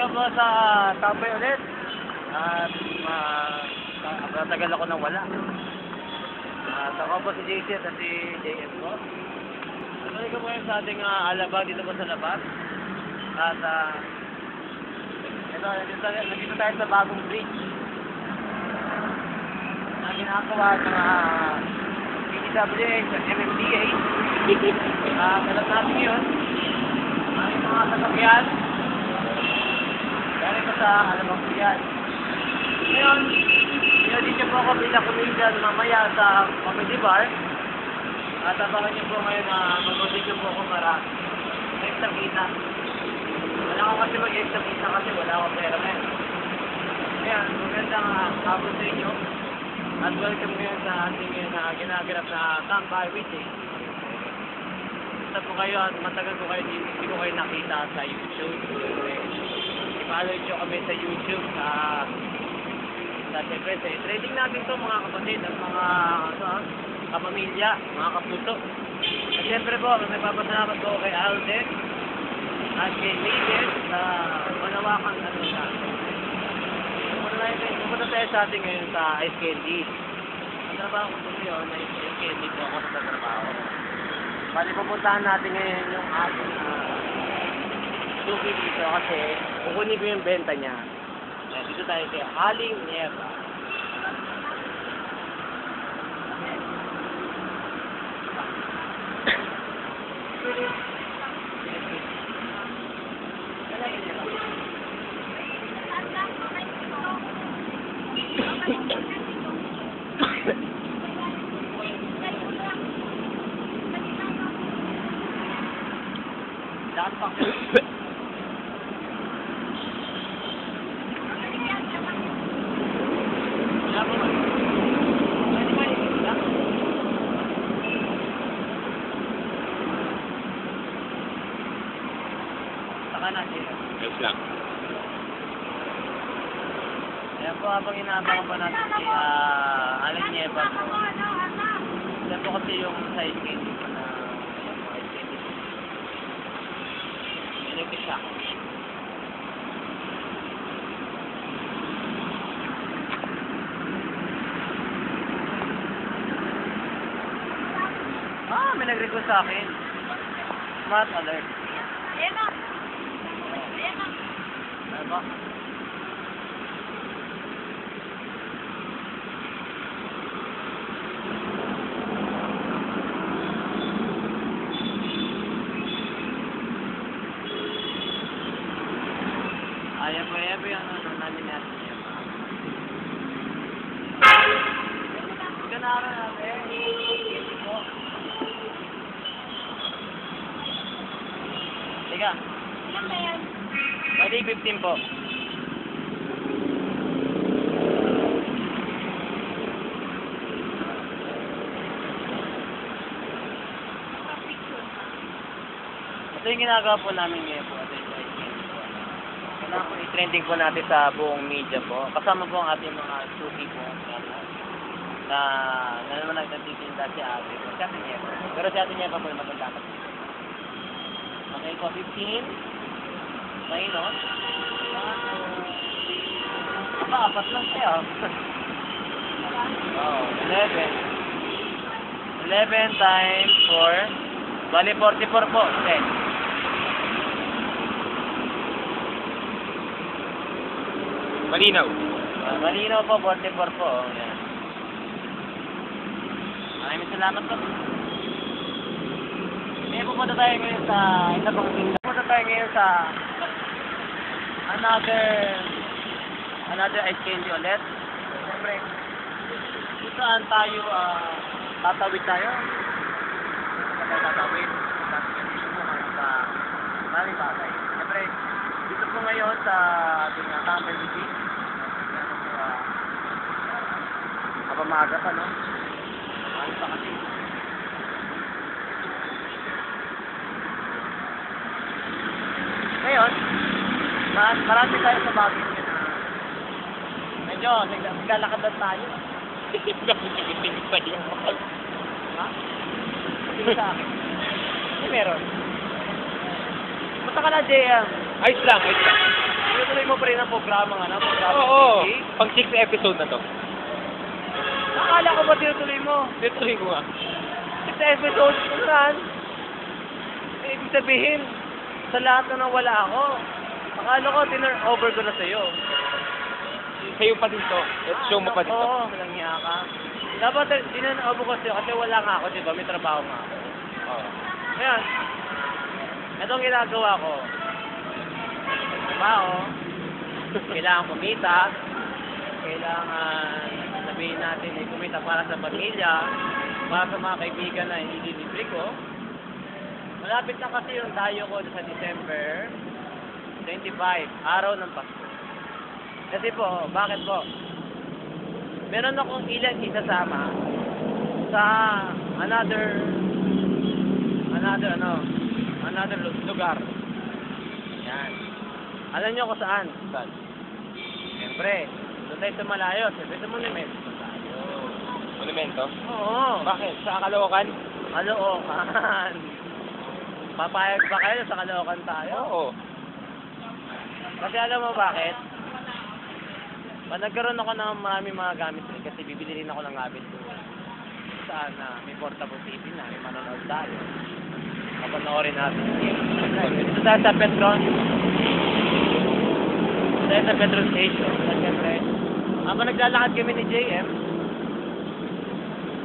Welcome po sa Tambay ulit. At matagal ako nang wala. At ako po si JC at si JM po. Tuloy ko po yun sa ating alabang dito po sa labas. At nandito tayo sa bagong bridge na ginagawa ng PWH at MMDA. Kalat natin yun. Ang mga sasakyan. Galing ko sa alabang yan. Ngayon, dito po ako bilang comedian mamaya sa comedy bar. At abangan niyo po ngayon na mag-audition po ako para extra kita. Wala ko kasi mag-extra kita kasi wala akong pera ngayon. Ngayon, magandang hapon sa inyo. At welcome ngayon sa ating ginaganap na Tambay Weekday. Basta po kayo at matagal po kayo hindi ko kayo nakita sa YouTube. I-follow nyo kami sa YouTube siyempre sa trading natin to mga kapatid at mga kapamilya, mga kapuso. At siyempre po, may papasalamat ko kay Alden at kay Leyden sa manawakan siya. Pumunta tayo sa atin ngayon sa Ice Candy. Ang trabaho ko po yun, Ice Candy po ako sa trabaho. Bali pupuntahan natin ngayon yung ating suki dito kasi kukunin ko yung benta niya. Dito tayo kay Aling Nieva. Yes lang. Ayan po, habang inaabangan pa natin si Aling Nieva. Ayan po kasi yung side candy po na side candy. Electric shock. May nag-request sa akin. Smart alert. Ema! Ano ba? Ayan po yung namin natin yan. Ganaran natin. Tiga. Ilan ba yan? Pwede 15 po. Ito yung ginagawa po namin ngayon po. Kailangan po i-trending po natin sa buong media po. Kasama po ang ating mga suki po. Na naman nagtitinda si ate. Si ate niya po. Pero si ate niya po yung magandang. Okay po, 15. Mainos. Apat lang siya. Oh, 11. 11 times 4. Bali 44 po. 10. Malinaw. Malinaw po, 44 po. Yan. Maraming salamat po. Pupunta tayo ngayon sa pupunta tayo ngayon sa another ice candy ulit. Siyempre, kung saan tayo tatawid tayo. Tatawid. Tatawid mo sa maraming bagay. Siyempre, dito po ngayon sa ating Tambay Weekday. Kapamaga pa, no? Ano pa kasi? Ngayon, marami tayo sa bagay niya na medyo naglalakad lang tayo. Tingin pa yun. Ha? Tingin sa akin. Meron. Punta ka na, JM. Ayos lang, ayos lang. Ito ng programa nga na, programa Oo. TV. Pang 6 episode na to. Akala ko ba tinutuloy mo? Dituloy ko nga. 6 episodes kung saan? Eh, ibig sabihin, sa lahat na nawala ako, akala ko tinurn over ko na sa'yo. Sa'yo pa din to. Show mo pa din to. Oo, walang hiya ka. Dapat tinurn over ko sa'yo kasi wala nga ako, di ba? May trabaho nga ako. Oo. Ngayon, itong ginagawa ko, trabaho, kailangan kumita, kailangan sabihin natin ay kumita para sa pamilya, para sa mga kaibigan na ililibre ko. Malapit na kasi yung dayo ko sa December 25, araw ng Pasko. Kasi po, bakit po? Meron akong ilan isasama sa another lugar. Yan. Alam niyo kung saan? Saan? Siyempre, doon tayo sa malayo. Siyempre sa Monumento tayo. Monumento? Oo. Bakit? Sa Caloocan? Caloocan. Papayag ba kayo sa Caloocan tayo? Oo. Kasi alam mo bakit? Pag nagkaroon ako ng maraming mga gamit rin, kasi bibili rin ako ng gamit doon. Saan na may portable TV na, may manonood tayo. Kapanoorin natin. Dito tayo sa Petron. Tayo sa Petron Station. At siyempre, habang naglalakad kami ni JM,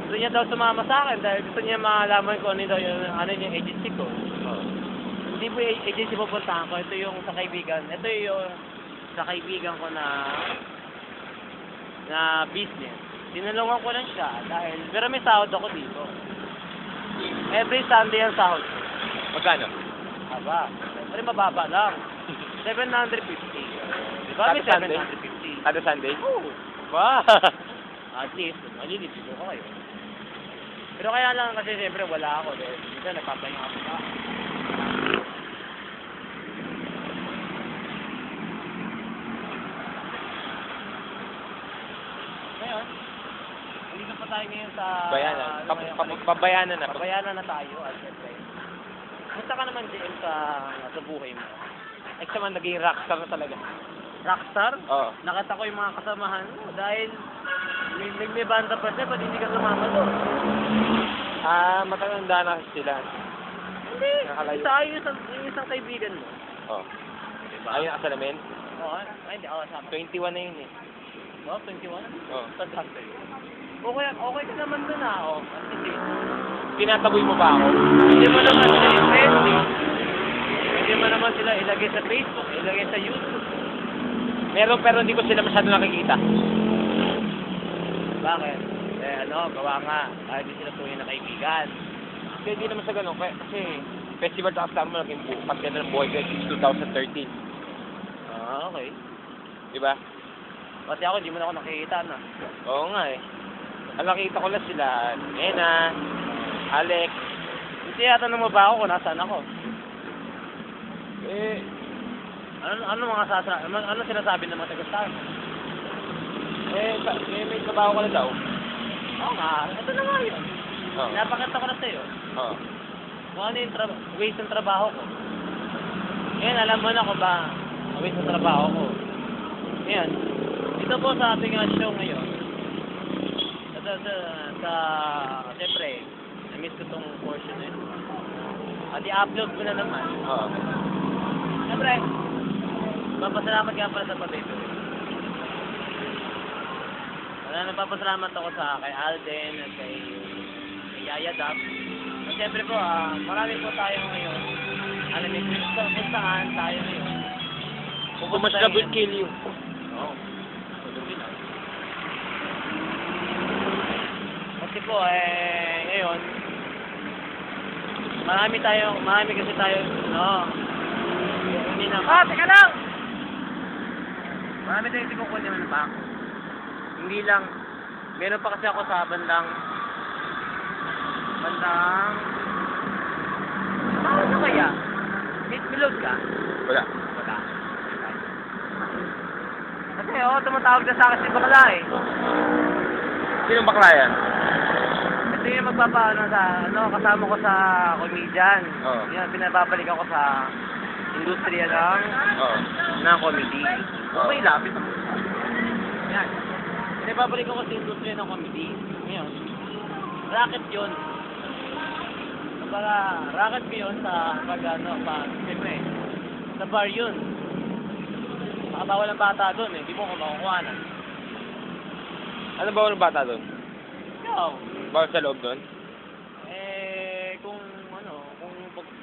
gusto niya daw sumama sa akin dahil gusto niya malaman ko ano yung agency ko. Hindi po yung agency pupuntahan ko. Ito yung sa kaibigan. Ito yung sa kaibigan ko na business. Tinulungan ko lang siya dahil, pero may sahod ako dito. Every Sunday ang sahod ko. Magkano? Aba, pero mababa lang. 750. Di ba may Kada Sunday? 750? Kada Sunday? Oo. Ba? At least, malilipid ko kayo. Pero kaya lang kasi siyempre wala ako dahil dito nagpapahinga ako pa. Ngayon, dito pa tayo ngayon sa... Bayanan. Pabayanan na. Pabayanan na tayo at siyempre. Kumusta ka naman JM sa buhay mo? Extra man, naging rockstar na talaga. Rockstar? Oo. Nakita ko yung mga kasamahan mo dahil may banda pa siya, ba't hindi ka sumama doon? Matanda na kasi sila. Hindi. Nakalayo. Isa yung isang kaibigan mo. Oo. Diba? Ayun ang kasalamin. Oo. Ay, hindi ako kasama. 21 na yun eh. Oh, 21? Oo. Tandaan okay ka naman doon ah. Oh. Hindi. Tinataboy mo ba ako? Hindi mo naman sila i-trending. Hindi mo naman sila ilagay sa Facebook, ilagay sa YouTube. Meron pero hindi ko sila masyado nakikita. Bakit? Gawa nga. Kahit di sila tuwing na kaibigan. Kasi hindi naman sa ganun. Kasi festival sa Star mo naging pagkanda ng buhay ko since 2013. Ah, okay. Diba? Kasi ako, hindi mo na ako nakikita na. Oo nga eh. Ang nakita ko lang sila, Ena, Alex. Hindi yata mo ba ako kung nasaan ako? Eh, Ano sinasabi ng mga taga-star? may trabaho ko na daw. Oo nga, ito na nga yun. Oo. Napakita ko na sa'yo. Oo. Kung ano yung waste ng trabaho ko. Ngayon, alam mo na kung ba waste ng trabaho ko. Ngayon, dito po sa ating show ngayon, siyempre, na-miss ko tong portion eh. At i-upload ko na naman. Oo. Siyempre, papasalamat nga pala sa pabebe. Napapasalamat ako kay Alden at kay Yaya Dap. At siyempre po, marami po tayo ngayon. Alam niyo kung saan tayo ngayon. Too much love will kill you. Oo. Kasi po, ngayon, marami kasi tayo, hindi na. Teka lang! Marami tayong sinukunin naman ng bangko. Hindi lang, meron pa kasi ako sa bandang, ano kaya? Milog ka? Wala. Wala. Kasi tumatawag na sa akin si Bakla eh. Sinong bakla yan? Ito yung kasama ko sa comedian. Oo. Yan, pinababalik ako sa industriya ng Oo. ng comedy. May lapit ang yan. Pinababalik ko kasi industriya ng comedy. Ngayon, racket yun. Kumbaga, racket ko yun sa siyempre, sa bar yun. Makabawal ang bata doon eh, hindi mo ko makukuha na. Ano ba ang bata doon? Ikaw, Bawal sa loob doon? kung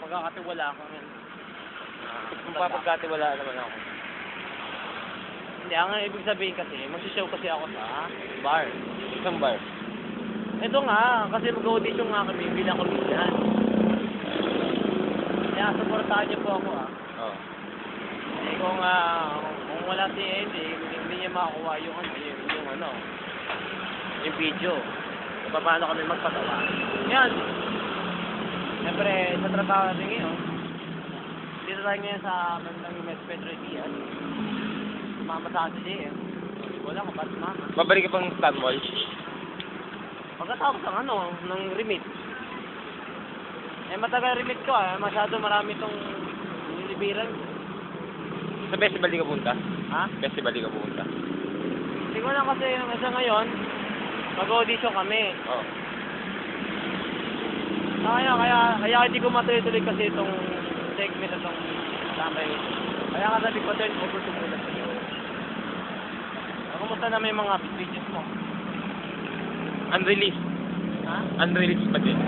magkakatiwala ka rin. Kung papagkatiwala naman ako. Hindi, ang ibig sabihin kasi, mag-show kasi ako sa bar. Isang bar. Ito nga, kasi mag-audition nga kami bilang comedian. Kaya supportahan niyo po ako Oo. kung wala si Andy, hindi niya makakuha yung yung video. Kung paano kami magpatawa. Yan. Siyempre, sa trabaho natin ngayon, dito tayo ngayon sa Mandang Mes Pedro Diaz. Mama sa akin eh. Wala ko ba't mama. Babalik ka pang Stan Mall? Pagkatapos ng remit. Matagal remit ko masyado marami itong nilibiran. Sa festival di ka punta? Ha? Festival di ka punta? Hindi ko lang kasi sa ngayon, mag-audition kami. Oo. Kaya hindi ko matuloy-tuloy kasi itong segment na itong tambay. Kaya nga sabi ko, turn over to muna sa iyo. Kumusta naman yung mga videos mo? Unreleased. Ha? Unreleased pa din.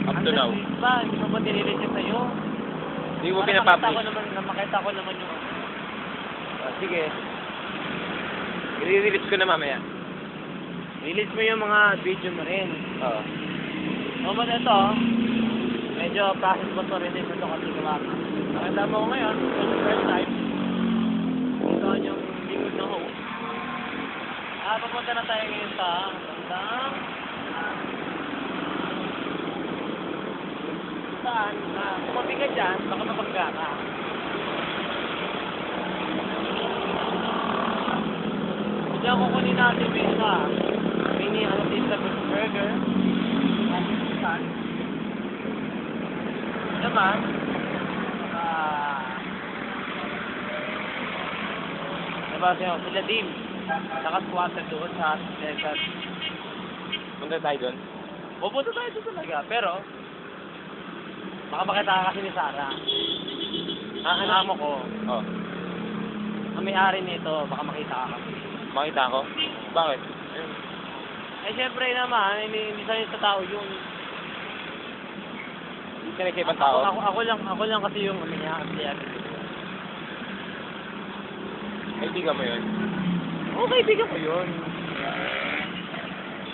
Up to now. Ba, hindi mo ba nililist yung sa'yo? Hindi mo Para pinapublish. makita ko naman yung Sige. I-release ko na mamaya. release mo yung mga video mo rin. Oo. Naman ito, medyo process ko to rin ito kasi gawa. Nakita mo ko ngayon, for the first time, ito yung lingkod na host. Papunta na tayo ngayon sa bandang saan, kung mabigat dyan, baka mapagka ka. Diyan kukunin natin mini pizza burger. Saan? Naman, diba sila Dim, naka-squatter doon sa Texas. Punta tayo doon. Pupunta tayo doon talaga, pero baka makita ka kasi ni Sarah. Ang amo ko, Oo. ang may-ari nito, baka makita ka kasi. Makita ako? Bakit? Siyempre naman, hindi sa'yo sa tao yun. Hindi ka na ibang tao? Ako lang kasi yung niya, kaya. Kaibigan mo yun? Oo, kaibigan ko yun.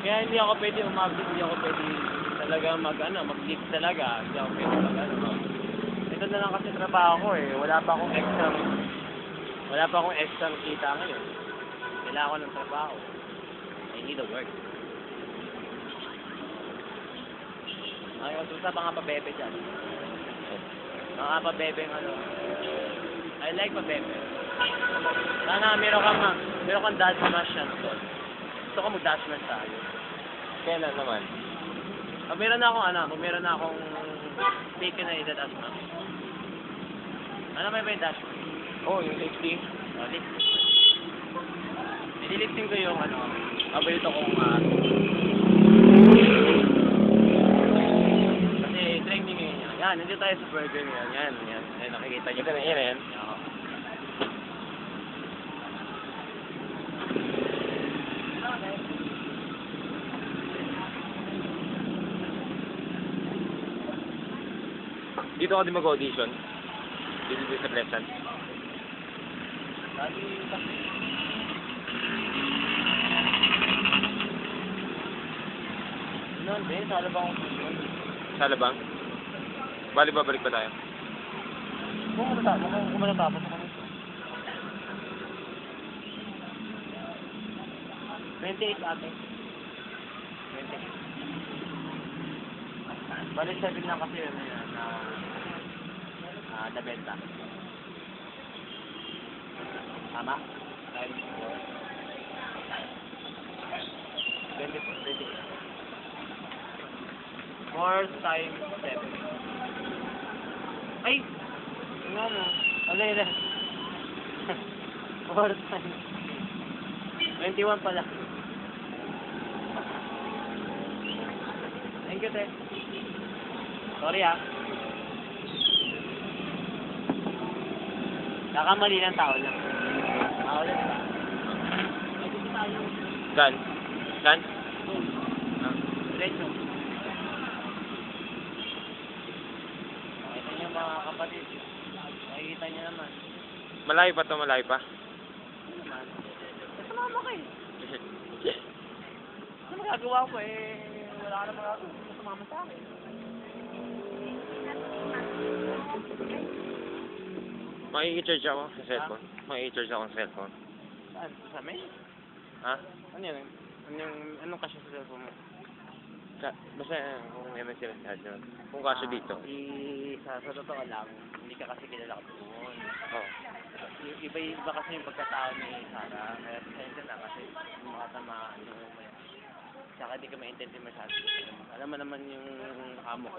Kaya hindi ako pwede umabot, hindi ako pwede talaga mag-leak talaga. Hindi ako pwede Ito na lang kasi trabaho ko eh. Wala pa akong extra kita ngayon. Kailangan ko ng trabaho. I need to work. Ayun, sa mga pabebe dyan. Mga pabebe I like pabebe. Sana meron kang dash smash yan. Gusto ko mag-dash smash tayo. Kailan naman? Pag meron na akong take na i-dash smash. Ano may dash smash? Oo, yung safety. Nililifting ko yung paborito kong kasi trending ngayon yan. Yan, nandito tayo sa burger ngayon. Yan, nakikita nyo. Yan. Dito ka din mag-audition? Dito sa Pleasant? Hindi, sa alabang ako. Sa Alabang? Bali, babalik ba tayo? Kung matatapos ako nito. 28 ate. 28. Balik 7 lang kasi yun na nabenta. Tama? Times 4. 4 times 7. Ay! Nga mo. Alay na. Overtime. 21 pala. Thank you, te. Sorry, ah. Nakamali ng tao lang. Tao lang, diba? Ay, dito tayo. Saan? Saan? Diretso. Makita niyo mga kapatid. Makikita niyo naman. Malayo pa to, malayo pa. Ano naman? Kasama ka eh. Ano magagawa ko eh? Wala ka na magagawa. Sumama sa akin. Makikicharge ako sa cellphone. Makikicharge ako sa cellphone. Saan? Sa amin? Ha? Ano yun? Anong kasya sa cellphone mo? Basta kung MSN charge mo. Kung kaso dito. Sa totoo lang, hindi ka kasi kilala ka doon. Oh. Iba kasi yung pagkatao ni Sarah. Kaya pasensya na kasi makatamaan yung tsaka di ka maintindihan masyado. Alam mo naman yung amo ko,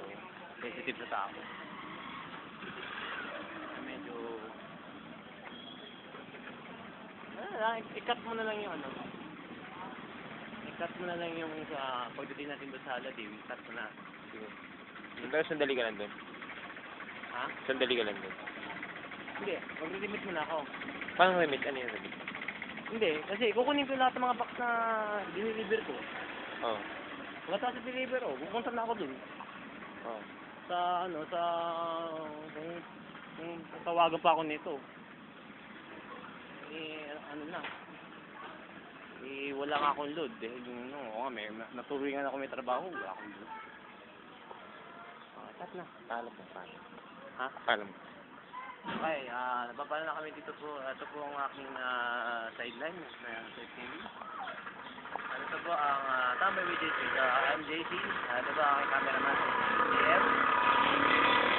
sensitive sa tao. Medyo... i-cut mo na lang yung ano. I-cut mo na lang yung sa pagdating natin doon sa Aladdin. I-cut mo na. Sige. Pero sandali ka lang doon. Ha? Sandali ka lang doon. Hindi. Mag-limit mo na ako. Paano remit? Ano yung remit? Hindi. Kasi kukunin ko lahat ng mga box na diniliver ko. Oh. Pagkatapos sa deliver ko, pupunta na ako doon. Oh. Sa ano, sa... Kung tawagan pa ako nito. Ano na. Wala nga akong load. Yung, naturingan ako may trabaho. Wala akong load. Tap na. Paalam mo, paalam. Ha? Paalam mo. Okay, napapala na kami dito po. Ito po ang aking sideline na side TV. Ito po ang Tamay with JC. I'm JC. Ito po ang aking cameraman, JF.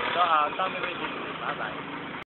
Ito ang Tamay with JC. Bye-bye.